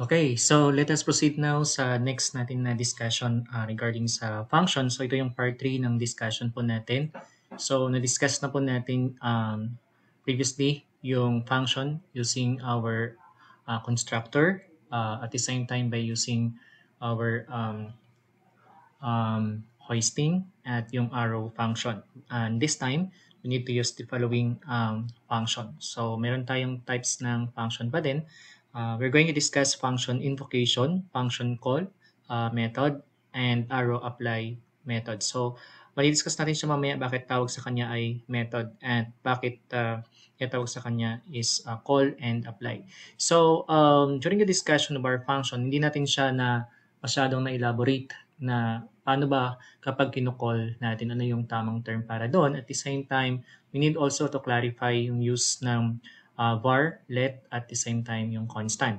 Okay, so let us proceed now sa next natin na discussion regarding sa function. So ito yung part 3 ng discussion po natin. So na-discuss na po natin previously yung function using our constructor at the same time by using our hoisting at yung arrow function. And this time, we need to use the following function. So meron tayong types ng function pa din. We're going to discuss function invocation, function call, method, and arrow apply method. So, mali-discuss natin siya mamaya bakit tawag sa kanya ay method at bakit tawag sa kanya is call and apply. So, during the discussion of our function, hindi natin siya na masyadong na-elaborate na paano ba kapag kino-call natin, ano yung tamang term para doon. At the same time, we need also to clarify yung use ng var, let, at the same time yung constant.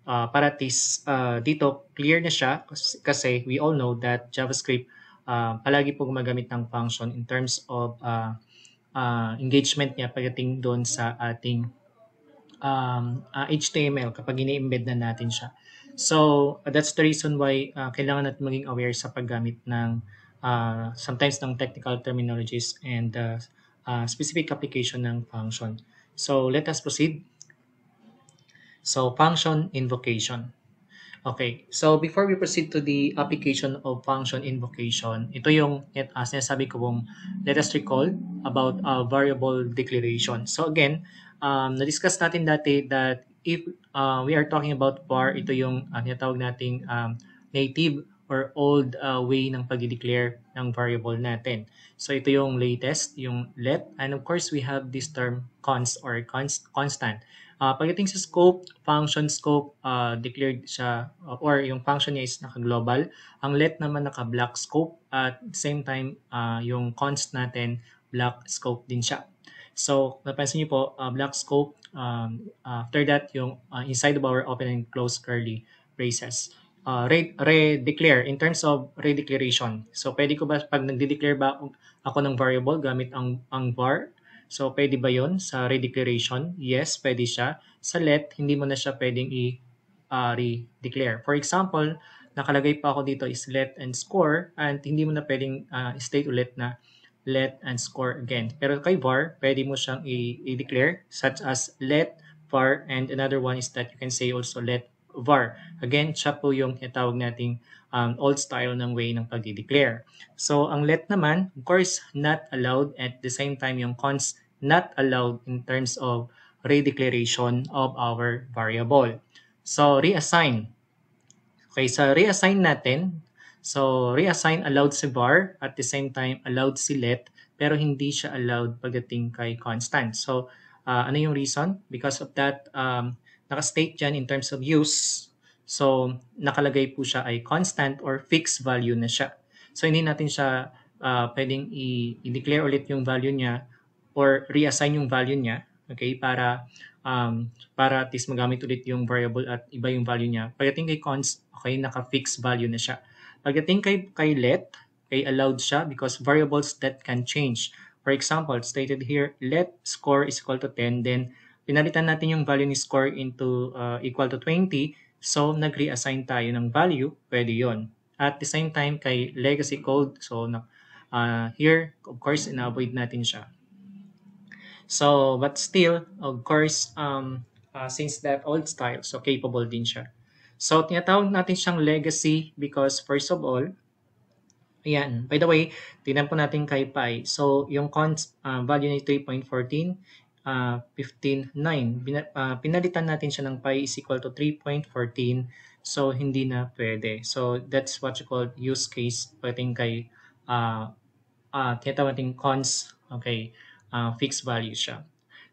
Para at least dito, clear na siya kasi we all know that JavaScript palagi po gumagamit ng function in terms of engagement niya pagdating doon sa ating HTML kapag ini-embed na natin siya. So, that's the reason why kailangan natin maging aware sa paggamit ng sometimes ng technical terminologies and specific application ng function. So, let us proceed. So, function invocation. Okay, so before we proceed to the application of function invocation, ito yung sinasabi ko pong let us recall about variable declaration. So again, na-discuss natin dati that if we are talking about var, ito yung tinatawag nating native or old way ng pag-declare ng variable natin. So ito yung latest, yung let, and of course we have this term const or constant. Pagdating sa scope, function scope, declared siya or yung function niya is naka-global. Ang let naman naka-block scope at same time yung const natin block scope din siya. So, napansin niyo po, block scope, after that yung inside of our open and close curly braces. Re-declare in terms of redeclaration. So, pwede ko ba pag nagde-declare ba ako ng variable gamit ang var? So, pwede ba yon sa redeclaration? Yes, pwede siya. Sa let, hindi mo na siya pwedeng i-redeclare. For example, nakalagay pa ako dito is let and score and hindi mo na pwedeng state ulit na let and score again. Pero kay var, pwede mo siyang i-declare such as let var and another one is that you can say also let var. Again, siya po yung tinatawag nating old style ng way ng pag-declare. So, ang let naman, of course, not allowed at the same time yung const not allowed in terms of redeclaration of our variable. So, reassign. Okay, sa reassign natin, so reassign allowed si var at the same time allowed si let pero hindi siya allowed pagdating kay constant. So, ano yung reason? Because of that, naka-state dyan in terms of use. So, nakalagay po siya ay constant or fixed value na siya. So, hindi natin siya pwedeng i-declare ulit yung value niya or reassign yung value niya, okay, para at least magamit ulit yung variable at iba yung value niya. Pagdating kay const, okay, naka-fixed value na siya. Pagdating kay let, okay, allowed siya because variables that can change. For example, stated here, let score is equal to 10, then pinalitan natin yung value ni score into equal to 20, so nag-reassign tayo ng value, pwede yon. At the same time, kay legacy code, so here, of course, ina-avoid natin siya. So, but still, of course, since that old style, so capable din siya. So, tinatawag natin siyang legacy because first of all, ayan, by the way, tingnan po natin kay pi. So, yung value ni 3.14, 15.9. Pinalitan natin siya ng pi is equal to 3.14. So, hindi na pwede. So, that's what you call use case pagdating kay tinatawag natin const, okay, fixed value siya.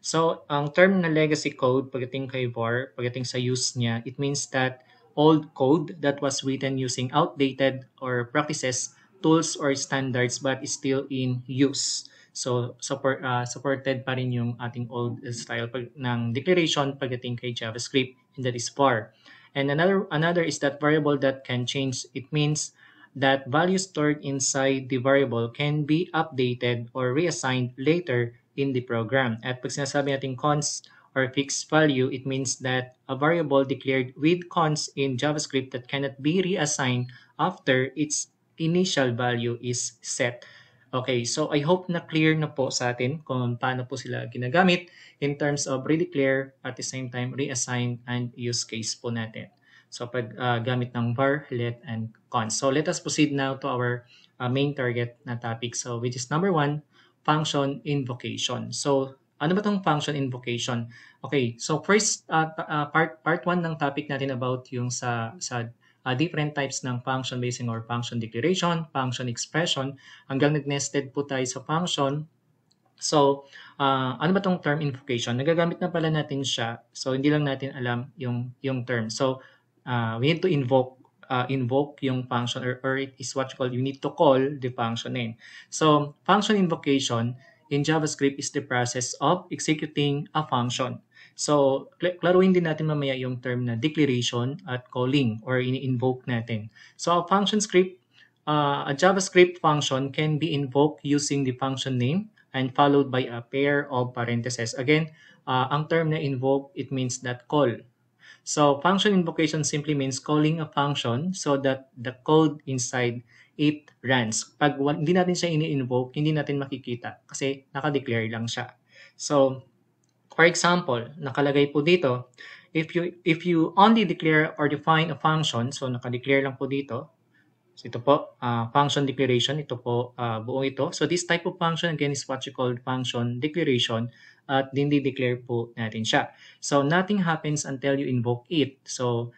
So, ang term na legacy code pagdating kay var, pagdating sa use niya, it means that old code that was written using outdated or practices, tools, or standards but is still in use. So, supported pa rin yung ating old style ng declaration pagdating kay JavaScript, and that is var. And another is that variable that can change. It means that value stored inside the variable can be updated or reassigned later in the program. At pag sinasabi natin const or fixed value, it means that a variable declared with const in JavaScript that cannot be reassigned after its initial value is set. Okay, so I hope na clear na po sa atin kung paano po sila ginagamit in terms of redeclare at the same time reassign and use case po natin. So pag gamit ng var, let, and const. So let us proceed now to our main target na topic. So which is number 1, function invocation. So ano ba tong function invocation? Okay, so first part 1 ng topic natin about yung sa different types ng function basing or function declaration, function expression, hanggang nag-nested po tayo sa function. So, ano ba tong term invocation? Nagagamit na pala natin siya. So, hindi lang natin alam yung term. So, we need to invoke yung function or it is what you call, you need to call the function name. So, function invocation in JavaScript is the process of executing a function. So, klaruhin din natin mamaya yung term na declaration at calling or ini-invoke natin. So, a JavaScript function can be invoked using the function name and followed by a pair of parentheses. Again, ang term na invoke, it means that call. So, function invocation simply means calling a function so that the code inside it runs. Pag hindi natin siya ini-invoke, hindi natin makikita kasi naka-declare lang siya. So, for example, nakalagay po dito, if you only declare or define a function, so naka-declare lang po dito. So ito po, function declaration, ito po buong ito. So this type of function again is what you call function declaration at declare po natin siya. So nothing happens until you invoke it. So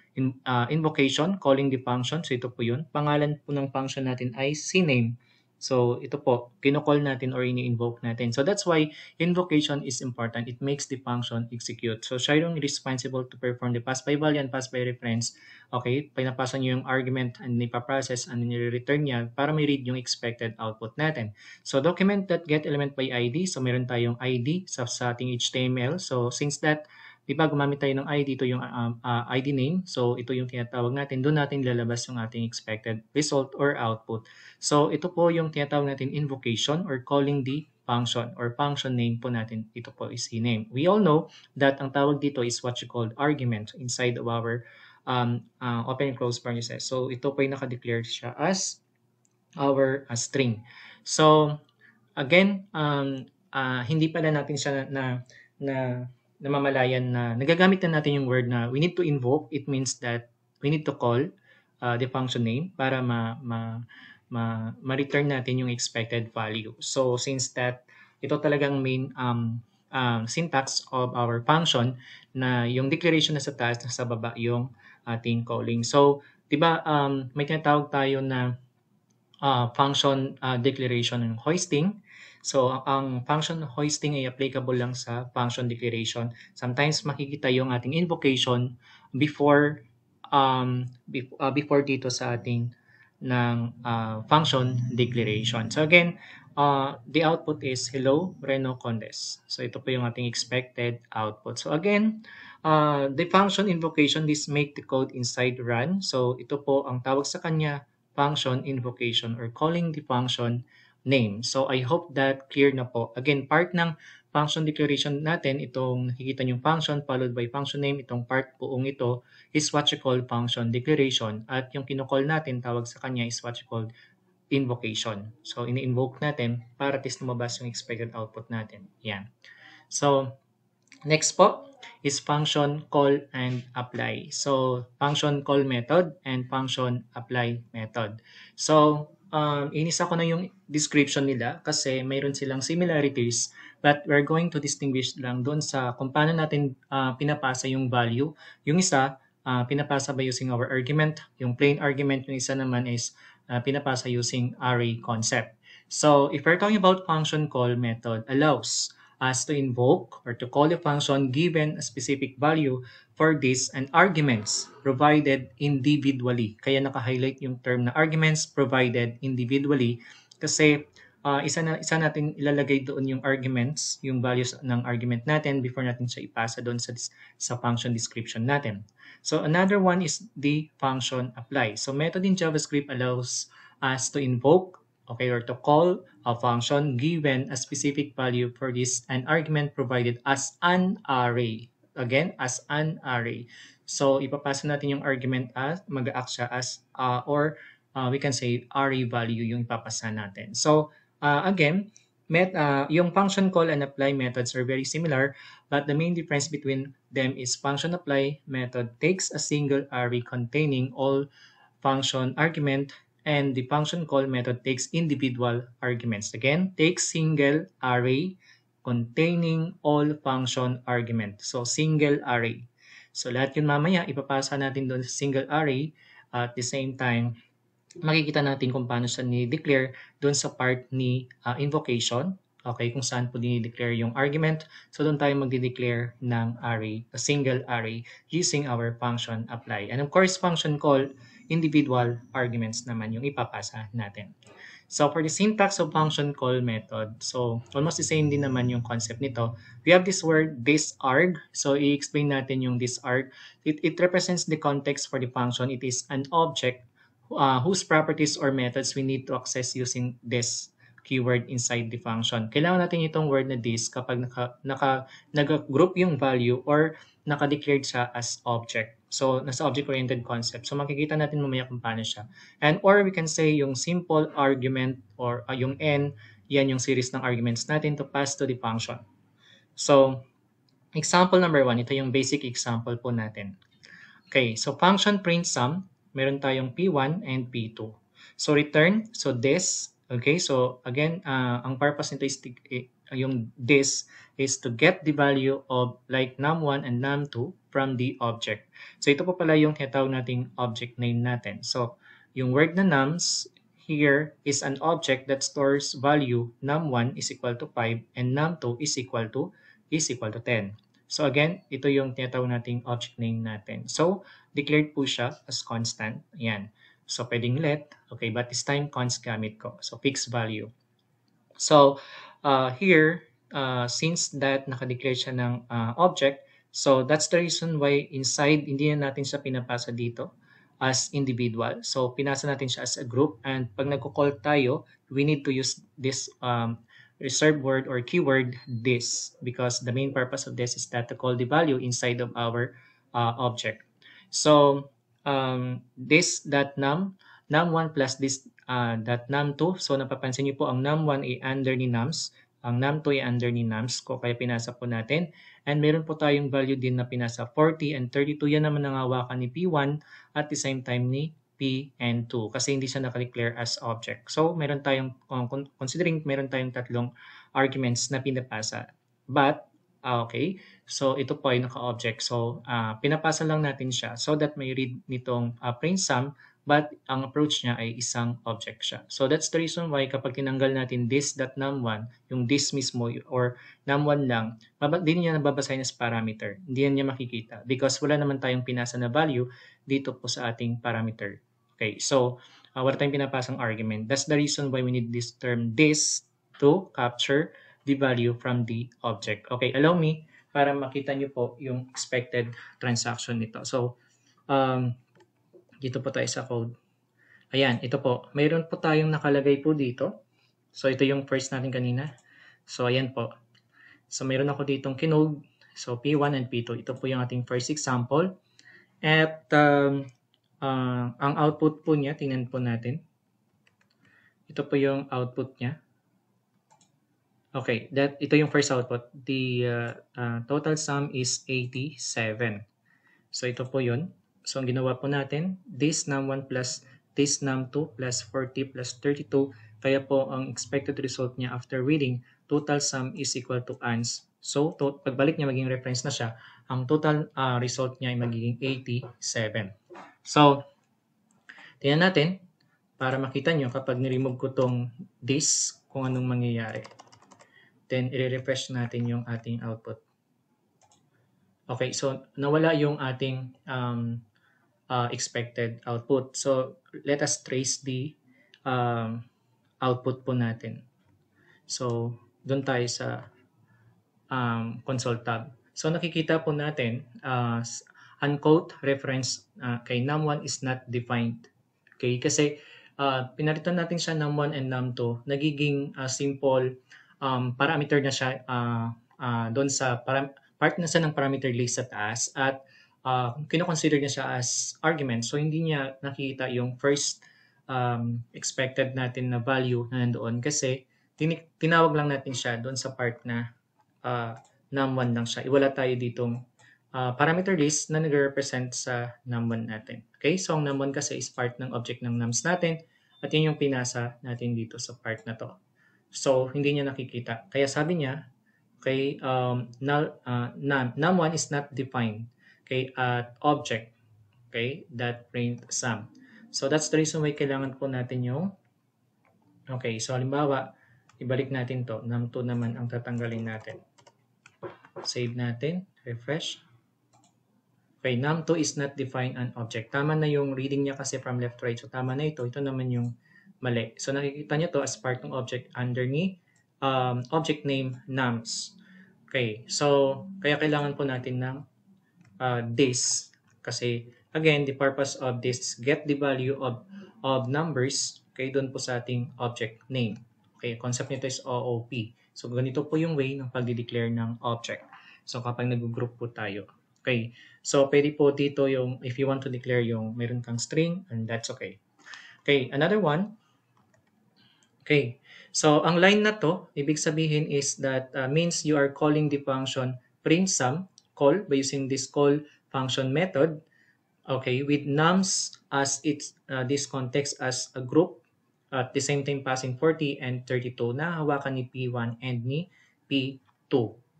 invocation, calling the function, so ito po yun. Pangalan po ng function natin ay cname. So ito po, kinocall natin or ini-invoke natin. So that's why invocation is important. It makes the function execute. So siya yung responsible to perform the pass by value and pass by reference. Okay, pinapasa nyo yung argument and ipaprocess and nire-return niya para may read yung expected output natin. So document that get element by ID. So meron tayong ID sa ating HTML. So since that, di ba gumamit tayo ng ID, ito yung ID name. So ito yung tinatawag natin. Doon natin lalabas yung ating expected result or output. So ito po yung tinatawag natin invocation or calling the function or function name po natin. Ito po is cname. We all know that ang tawag dito is what you call argument inside of our open and close parentheses. So ito po yung naka-declare siya as our string. So again, hindi pala natin siya na namamalayan na nagagamit na natin yung word na we need to invoke. It means that we need to call the function name para ma-return natin yung expected value. So since that ito talagang main syntax of our function na yung declaration na sa taas, na sa baba yung ating calling. So, di ba may tinatawag tayo na function declaration ng hoisting. So, ang function hoisting ay applicable lang sa function declaration. Sometimes makikita yung ating invocation before dito sa ating ng function declaration. So again, the output is hello Reno Condes. So ito po yung ating expected output. So again, the function invocation, this make the code inside run. So ito po ang tawag sa kanya, function invocation or calling the function name. So I hope that clear na po. Again, part ng function declaration natin, itong nakikita yung function followed by function name, itong part buong ito is what you call function declaration. At yung kinocall natin, tawag sa kanya is what you call invocation. So ini-invoke natin para at least lumabas yung expected output natin. Yan. So next po is function call and apply. So function call method and function apply method. So inisa ko na yung description nila kasi mayroon silang similarities, but we're going to distinguish lang doon sa kung paano natin pinapasa yung value. Yung isa, pinapasa by using our argument. Yung plain argument, yung isa naman is pinapasa using array concept. So if we're talking about function call method, allows us to invoke or to call a function given a specific value for this and arguments provided individually. Kaya naka-highlight yung term na arguments provided individually kasi isa natin ilalagay doon yung arguments, yung values ng argument natin before natin siya ipasa doon sa function description natin. So another one is the function apply. So method in JavaScript allows us to invoke or to call a function given a specific value for this an argument provided as an array. again as an array. So ipapasa natin yung argument as mag-act siya as we can say array value yung ipapasa natin. So again, yung function call and apply methods are very similar, but the main difference between them is function apply method takes a single array containing all function argument, and the function call method takes individual arguments. Again, takes single array containing all function argument. So, single array. So, lahat yun mamaya, ipapasa natin doon sa single array. At the same time, makikita natin kung paano siya ni-declare doon sa part ni invocation. Okay, kung saan po dinideclare yung argument. So, doon tayo magdi-declare ng array, a single array, using our function apply. And of course, function call, individual arguments naman yung ipapasa natin. So, for the syntax of function call method, so almost the same din naman yung concept nito. We have this word, disarg. So, i-explain natin yung disarg. It represents the context for the function. It is an object whose properties or methods we need to access using this keyword inside the function. Kailangan natin itong word na this kapag nag-group yung value or naka-declared siya as object. So, nasa object-oriented concept. So, makikita natin mamaya kung paano siya. And or we can say yung simple argument or yung n, yan yung series ng arguments natin to pass to the function. So, example number 1, ito yung basic example po natin. Okay, so function print sum, meron tayong P1 and P2. So return, so this, okay, so again, ang purpose nito is yung this is to get the value of like num1 and num2 from the object. So ito po pala yung tinatawag nating object name natin. So yung word na nums here is an object that stores value num1 is equal to 5 and num2 is equal to 10. So again, ito yung tinatawag nating object name natin. So, declared po siya as constant. Ayan. So, pwedeng let. Okay, but this time, const gamit ko. So, fixed value. So, here, since that nakadeclare siya ng object, so that's the reason why inside, hindi na natin siya pinapasa dito as individual. So, pinasa natin siya as a group. And pag nagko-call tayo, we need to use this reserved word or keyword this, because the main purpose of this is that to call the value inside of our object. So this dot num1 plus this dot num2. So napapansin niyo po ang num1 ay under ni nums, ang num2 ay under ni nums, kaya pinasa po natin. And meron po tayong value din na pinasa 40 and 32. Yan naman ang hawakan ni P1 at the same time ni P and 2 kasi hindi siya naka-declare as object. So, meron tayong, considering meron tayong tatlong arguments na pinapasa. But, okay, so ito po ay naka-object. So, pinapasa lang natin siya so that may read nitong print sum, but ang approach niya ay isang object siya. So, that's the reason why kapag tinanggal natin this.num1, yung this mismo or num1 lang, hindi niya nababasahin as parameter. Hindi niya makikita because wala naman tayong pinasa na value dito po sa ating parameter. Okay, so wala tayong pinapasang argument. That's the reason why we need this term this to capture the value from the object. Okay, allow me para makita nyo po yung expected transaction nito. So, dito po tayo sa code. Ayan, ito po. Mayroon po tayong nakalagay po dito. So, ito yung first natin kanina. So, ayan po. So, mayroon ako ditong kinode. So, P1 and P2. Ito po yung ating first example. At ang output po niya, tingnan po natin. Ito po yung output niya. Okay, ito yung first output. The total sum is 87. So ito po yun. So ang ginawa po natin, this num1 plus this num2 plus 40 plus 32. Kaya po ang expected result niya after reading, total sum is equal to ans. So pagbalik niya maging reference na siya, ang total result niya ay magiging 87. So, tingnan natin para makita nyo kapag niremove ko tong this, kung anong mangyayari. Then, i-refresh natin yung ating output. Okay, so nawala yung ating expected output. So, let us trace the output po natin. So, doon tayo sa console tab. So, nakikita po natin unquote reference kay num1 is not defined. Okay, kasi pinalitan natin siya num1 and num2, nagiging simple parameter na siya doon sa part na siya ng parameter list sa taas at kino-consider niya siya as argument. So, hindi niya nakikita yung first expected natin na value na nandoon kasi tinawag lang natin siya doon sa part na num1 lang siya. Iwala tayo ditong parameter list na nagre-represent sa num1 natin. Okay? So, ang num1 kasi is part ng object ng nums natin at yun yung pinasa natin dito sa part na to. So, hindi niya nakikita. Kaya sabi niya, okay, num1 is not defined, okay, at object, okay, that print sum. So, that's the reason why kailangan po natin yung, okay, so halimbawa, ibalik natin to, num2 naman ang tatanggalin natin. Save natin, refresh. Okay, num2 is not defined an object. Tama na yung reading niya kasi from left to right. So, tama na ito. Ito naman yung mali. So, nakikita niyo to as part ng object underneath object name nums. Okay, so, kaya kailangan po natin ng this. Kasi, again, the purpose of this is get the value of numbers, okay, doon po sa ating object name. Okay, concept nito is OOP. So, ganito po yung way ng pag-declare ng object. So, kapag nag-group po tayo. Okay, so pwede po dito yung, if you want to declare yung meron kang string, and that's okay. Okay, another one. Okay, so ang line na to, ibig sabihin is that means you are calling the function print_sum, call by using this call function method, okay, with nums as its this context as a group, at the same time passing 40 and 32 na hawakan ni P1 and ni P2.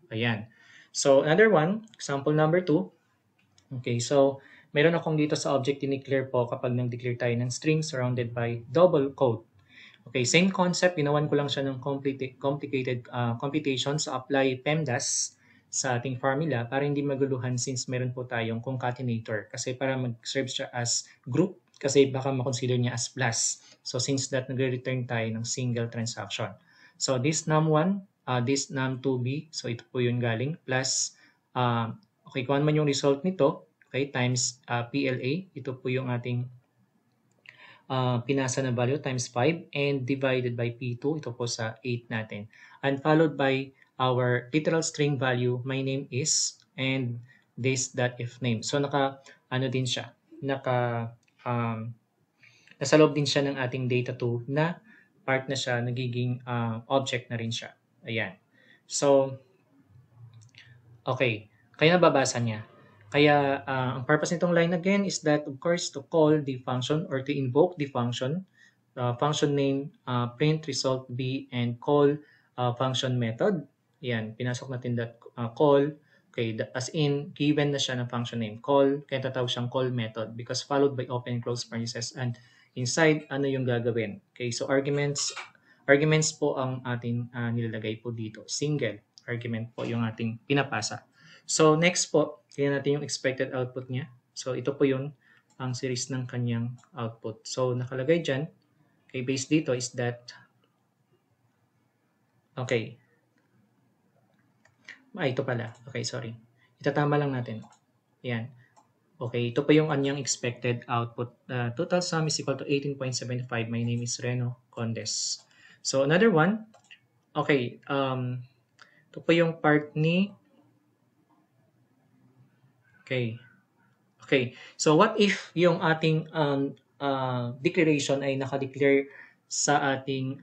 Ayan. So, another one, example number 2. Okay, so meron akong dito sa object dineclare po kapag nag-declare tayo ng string surrounded by double quote. Okay, same concept, ginawan ko lang siya ng complicated computation sa apply PEMDAS sa ating formula para hindi maguluhan since meron po tayong concatenator. Kasi para mag-serve siya as group, kasi baka makonsider niya as plus. So since that, nagre-return tayo ng single transaction. So this num1, this num2b, so ito po yung galing, plus, okay, kung ano man yung result nito, okay, times PLA, ito po yung ating pinasa na value times 5 and divided by P2, ito po sa 8 natin. And followed by our literal string value, my name is, and this.if name. So ano din siya, nasa loob din siya ng ating data2 na part na siya, nagiging object na rin siya. Ayan. So, okay. Kaya nababasa niya. Kaya ang purpose nitong line again is that of course to call the function or to invoke the function name print result b and call function method. Yan, pinasok natin that call. Okay, as in given na siya ng function name call, kaya tatawag siyang call method because followed by open and close parentheses and inside ano yung gagawin. Okay, so arguments po ang ating nilalagay po dito. Single argument po yung ating pinapasa. So next po, tingnan natin yung expected output niya. So ito po yung ang series ng kanyang output. So nakalagay dyan, okay, based dito is that, okay, ito pala. Okay, sorry. Itatama lang natin. Yan. Okay, ito po yung kanyang expected output. Total sum is equal to 18.75. My name is Reno Condes. So another one, okay, ito po yung part ni, okay. Okay, so what if yung ating declaration ay naka-declare sa ating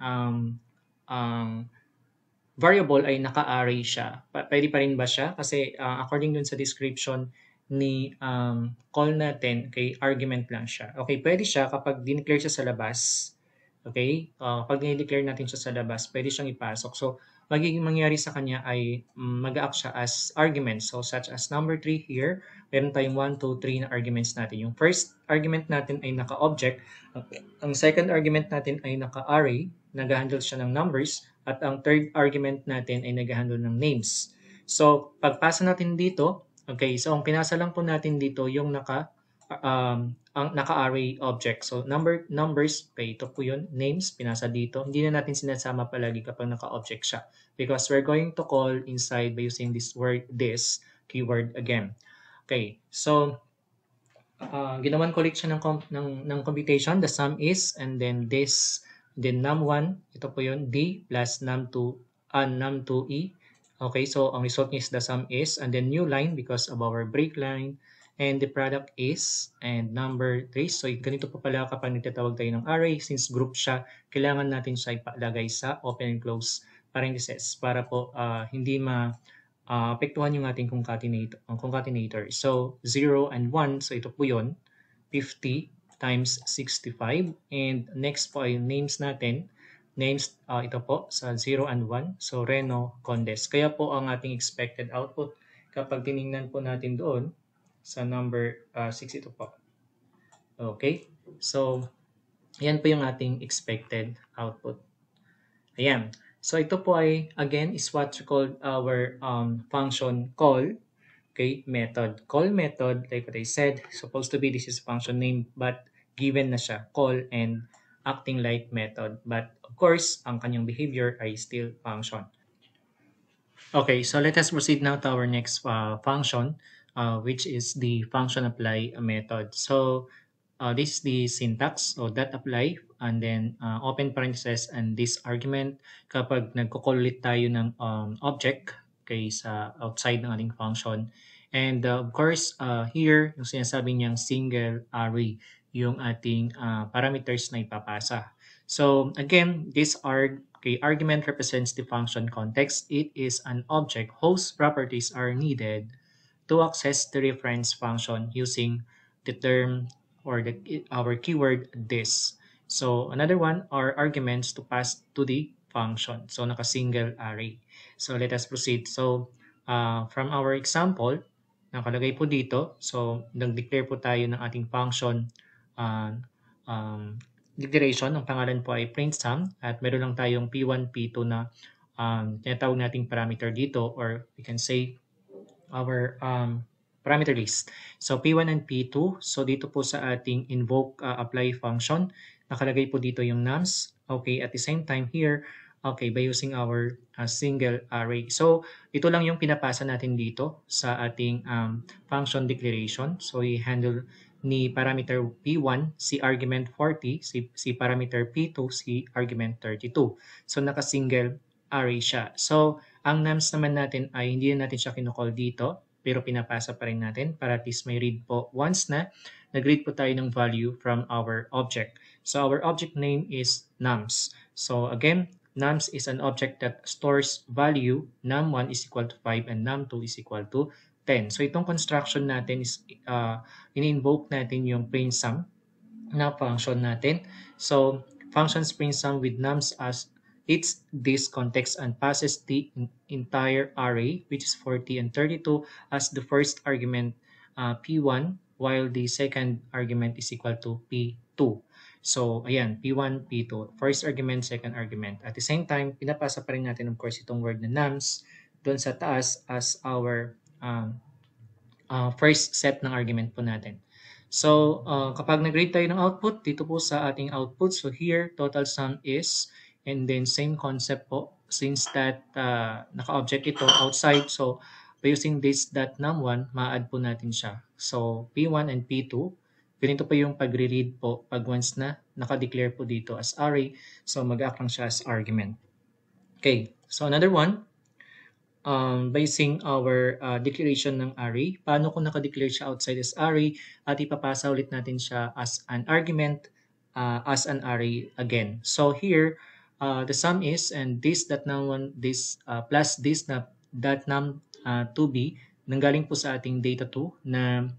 variable ay naka-array siya? Pwede pa rin ba siya? Kasi according dun sa description ni call natin, okay, argument lang siya. Okay, pwede siya kapag dineclare siya sa labas. Okay, pag dineclare natin siya sa labas, pwede siyang ipasok. So, magiging mangyari sa kanya ay mag-act siya as argument. So, such as number 3 here, meron tayong 1, 2, 3 na arguments natin. Yung first argument natin ay naka-object. Ang second argument natin ay naka-array, nag-handle siya ng numbers. At ang third argument natin ay nag-handle ng names. So, pagpasa natin dito, okay, so ang pinasa lang po natin dito yung ang naka-array object. So, numbers, okay, ito po yun, names, pinasa dito. Hindi na natin sinasama palagi kapag naka-object siya. Because we're going to call inside by using this keyword again. Okay, so, ginawan ko ulit siya ng computation. The sum is, and then this, then num1, ito po yun, d plus num2e, Okay, so ang result is the sum is, and then new line because of our break line, and the product is, and number 3. So ganito po pala kapag nagtatawag tayo ng array, since group siya, kailangan natin siya ipalagay sa open and close parentheses para po hindi apektuhan yung ating concatenator. So 0 and 1, so ito po yun, 50 times 65. And next po ay names natin. Names, ito po sa 0 and 1. So Reno Condes. Kaya po ang ating expected output kapag tiningnan po natin doon sa number 6 ito po. Okay? So, yan po yung ating expected output. Ayan. So ito po ay, again, is what we call our function call. Okay, method. Call method, like what I said, supposed to be this is function name, but given na siya, call and acting like method. But of course, ang kanyang behavior ay still function. Okay, so let us proceed now to our next function, which is the function apply method. So this is the syntax, so that apply, and then open parentheses and this argument kapag nagko-call ulit tayo ng object okay, sa outside ng ating function. And of course, here, yung sinasabi niyang single array, yung ating parameters na ipapasa. So again, this argument represents the function context. It is an object whose properties are needed to access the reference function using the term or our keyword this. So another one are arguments to pass to the function. So naka-single array. So let us proceed. So from our example, nakalagay po dito. So nag-declare po tayo ng ating function uh, um, declaration. Ang pangalan po ay print sum at meron lang tayong P1, P2 na tinatawag nating parameter dito, or we can say our parameter list. So P1 and P2. So dito po sa ating invoke apply function, nakalagay po dito yung nums. Okay, at the same time here, okay, by using our single array. So ito lang yung pinapasa natin dito sa ating function declaration. So i-handle ni parameter P1 si argument 40, si parameter P2 si argument 32. So naka-single array siya. So ang nums naman natin ay hindi na natin siya kinocall dito, pero pinapasa pa rin natin para at least may read po once na nag-read po tayo ng value from our object. So our object name is nums. So again, nums is an object that stores value. Num1 is equal to 5 and num2 is equal to 10. So itong construction natin is in-invoke natin yung print sum na function natin. So function print sum with nums as its this context and passes the entire array, which is 40 and 32, as the first argument P1, while the second argument is equal to P2. So, ayan, P1, P2. First argument, second argument. At the same time, pinapasa pa rin natin, of course, itong word na nums doon sa taas as our first set ng argument po natin. So, kapag nag-read tayo ng output, dito po sa ating output, so here, total sum is, and then same concept po, since that naka-object ito outside, so by using this .num1, ma-add po natin siya. So, P1 and P2, ganito po yung pagre-read po pag once na naka-declare po dito as array, so mag-act lang siya as argument. Okay, so another one, by using our declaration ng array. Paano kung naka-declare siya outside as array at ipapasa ulit natin siya as an argument as an array again. So here, the sum is, and this .num1, this plus this .num2b, nanggaling po sa ating data2 na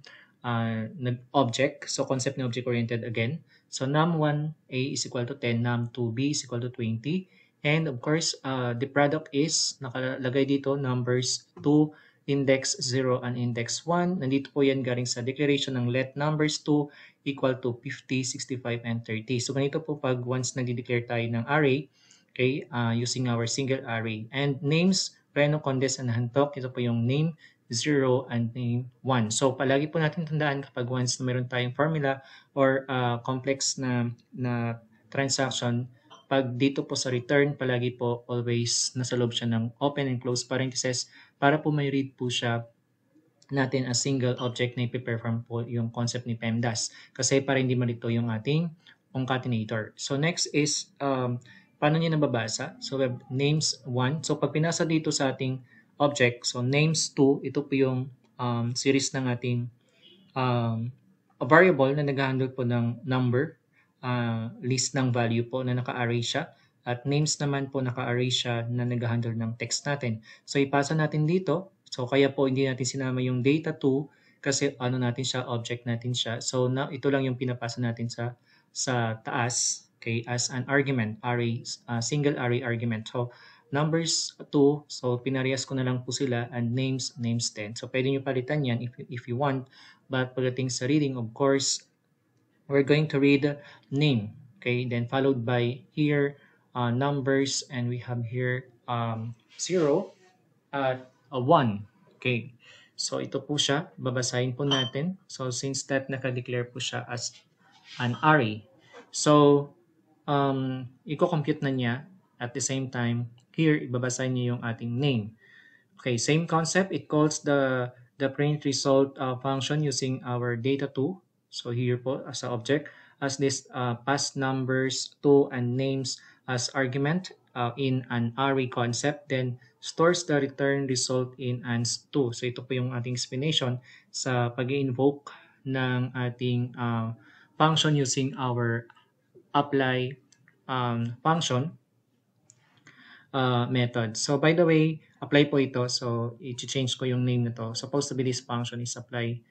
object. So concept ng object-oriented again. So num1a is equal to 10, num2b is equal to 20. And of course, the product is nakalagay dito numbers 2, index 0, and index 1. Nandito po yan galing sa declaration ng let numbers 2 equal to 50, 65, and 30. So ganito po pag once nag-declare tayo ng array, okay, using our single array. And names, Reno, Condes, and Hantok, ito po yung name 0 and name 1. So palagi po natin tandaan kapag once na meron tayong formula or complex na transaction, pag dito po sa return, palagi po always nasa loob siya ng open and close parentheses para po may read po siya natin as single object na ipiperform po yung concept ni PEMDAS. Kasi para hindi malito yung ating concatenator. So next is, paano niya nababasa? So we have names 1. So pag pinasa dito sa ating object. So names2, ito po yung series ng ating um, a variable na nag-handle po ng number, list ng value po na naka-array siya, at names naman po naka-array siya na nag-handle ng text natin. So ipasa natin dito. So kaya po hindi natin sinama yung data2 kasi ano natin siya, object natin siya. So ito lang yung pinapasa natin sa taas, okay, as an argument, array, single array argument. So numbers 2, so pinarehas ko na lang po sila, and names 10. So pwede nyo palitan yan if you want. But pagdating sa reading, of course, we're going to read name, okay, then followed by here numbers, and we have here 0 at 1. Okay, so ito po siya, babasahin po natin. So since that naka-declare po siya as an array, so i-compute na niya. At the same time, here ibabasahin niyo yung ating name. Okay, same concept. It calls the print result function using our data2. So here po as an object, as this pass numbers to and names as argument in an array concept, then stores the return result in ans2. So ito po yung ating explanation sa pag-invoke ng ating function using our apply function method. So by the way, apply po ito. So i-change ko yung name nito. Supposed to be this function is apply.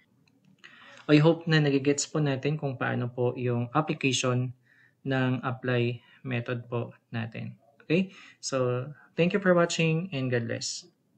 I hope na nagigets po natin kung paano po yung application ng apply method po natin. Okay? So thank you for watching and God bless.